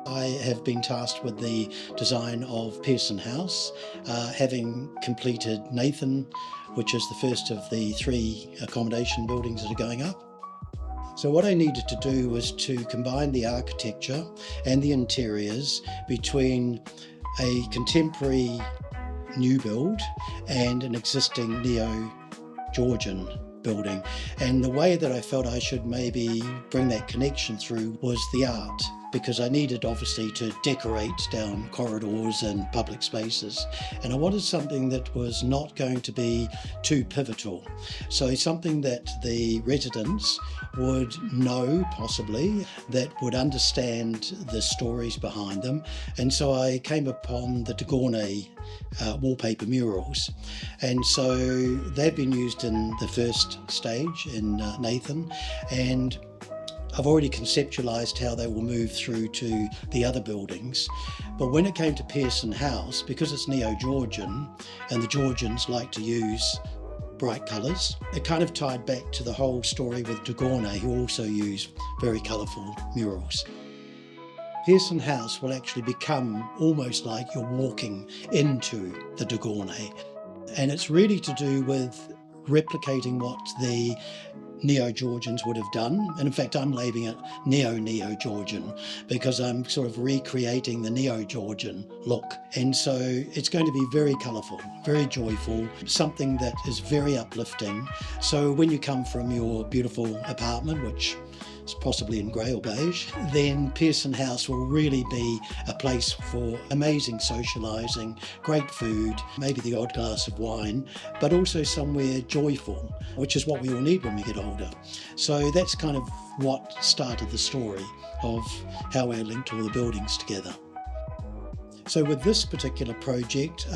I have been tasked with the design of Pearson House, having completed Nathan, which is the first of the 3 accommodation buildings that are going up. So what I needed to do was to combine the architecture and the interiors between a contemporary new build and an existing neo-Georgian building. And the way that I felt I should maybe bring that connection through was the art, because I needed obviously to decorate down corridors and public spaces. And I wanted something that was not going to be too pivotal. So something that the residents would know, possibly, that would understand the stories behind them. And so I came upon the de Gournay wallpaper murals. And so they've been used in the first stage in Nathan, and I've already conceptualised how they will move through to the other buildings. But when it came to Pearson House, because it's neo-Georgian and the Georgians like to use bright colours, it kind of tied back to the whole story with de Gournay, who also use very colourful murals. Pearson House will actually become almost like you're walking into the de Gournay. And it's really to do with replicating what the neo-Georgians would have done. And in fact, I'm labelling it neo-Georgian because I'm sort of recreating the neo-Georgian look. And so it's going to be very colourful, very joyful, something that is very uplifting. So when you come from your beautiful apartment, which is possibly in grey or beige, then Pearson House will really be a place for amazing socialising, great food, maybe the odd glass of wine, but also somewhere joyful, which is what we all need when we get older. So that's kind of what started the story of how we linked all the buildings together. So with this particular project,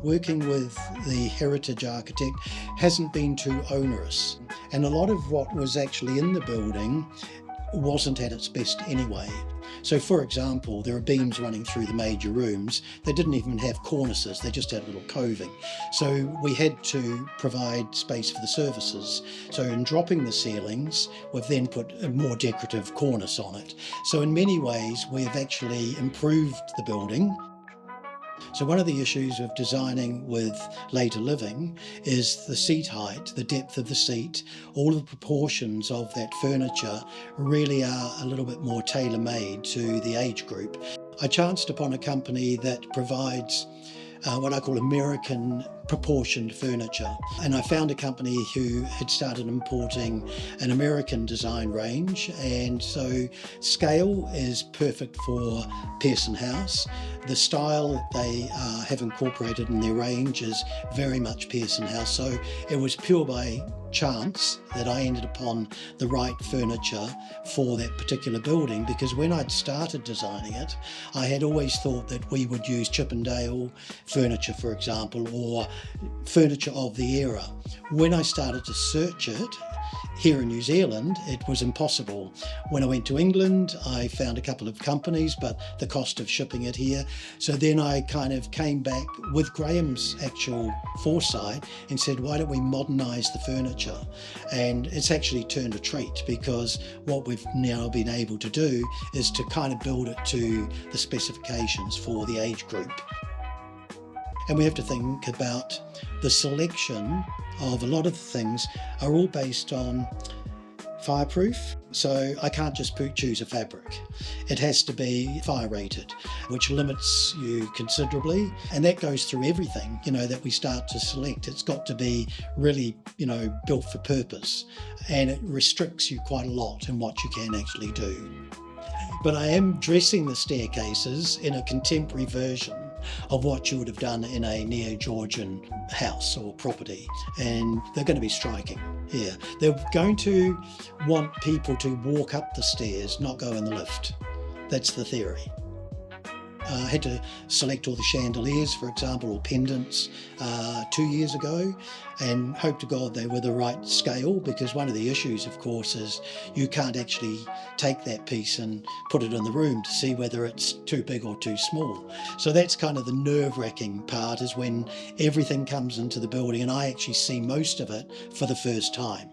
working with the heritage architect hasn't been too onerous. And a lot of what was actually in the building wasn't at its best anyway. So for example, there are beams running through the major rooms. They didn't even have cornices, they just had a little coving. So we had to provide space for the services. So in dropping the ceilings, we've then put a more decorative cornice on it. So in many ways, we have actually improved the building. So one of the issues of designing with later living is the seat height, the depth of the seat. All of the proportions of that furniture really are a little bit more tailor-made to the age group. I chanced upon a company that provides what I call American proportioned furniture. And I found a company who had started importing an American design range, and so scale is perfect for Pearson House. The style that they have incorporated in their range is very much Pearson House, so it was pure by chance that I ended upon the right furniture for that particular building, because when I'd started designing it, I had always thought that we would use Chippendale furniture, for example, or furniture of the era. When I started to search it here in New Zealand, it was impossible. When I went to England, I found a couple of companies, but the cost of shipping it here. So then I kind of came back with Graham's actual foresight and said, why don't we modernise the furniture? And it's actually turned a treat, because what we've now been able to do is to kind of build it to the specifications for the age group. And we have to think about the selection of a lot of the things are all based on fireproof. So I can't just choose a fabric. It has to be fire rated, which limits you considerably. And that goes through everything, that we start to select. It's got to be really, built for purpose. And it restricts you quite a lot in what you can actually do. But I am dressing the staircases in a contemporary version of what you would have done in a neo-Georgian house or property, and they're going to be striking. Yeah, they're going to want people to walk up the stairs, not go in the lift. That's the theory. I had to select all the chandeliers, for example, or pendants 2 years ago, and hope to God they were the right scale, because one of the issues, of course, is you can't actually take that piece and put it in the room to see whether it's too big or too small. So that's kind of the nerve-wracking part, is when everything comes into the building and I actually see most of it for the first time.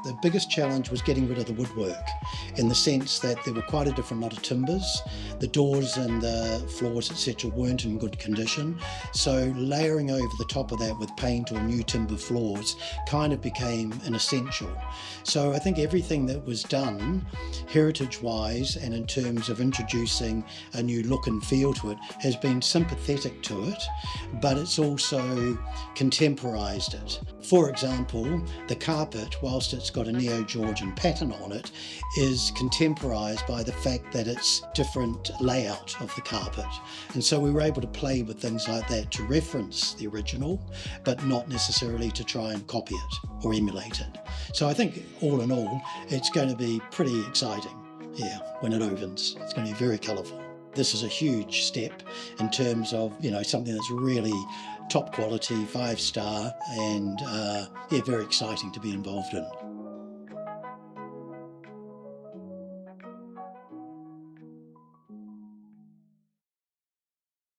The biggest challenge was getting rid of the woodwork. in the sense that there were quite a different lot of timbers. The doors and the floors, etc., weren't in good condition. So layering over the top of that with paint or new timber floors kind of became an essential. So I think everything that was done heritage-wise and in terms of introducing a new look and feel to it has been sympathetic to it, but it's also contemporized it. For example, the carpet, whilst it's got a Neo-Georgian pattern on it, is contemporized by the fact that it's different layout of the carpet. And so we were able to play with things like that to reference the original, but not necessarily to try and copy it or emulate it. So I think all in all, it's going to be pretty exciting, when it opens. It's going to be very colourful. This is a huge step in terms of, something that's really top quality, 5-star, and very exciting to be involved in.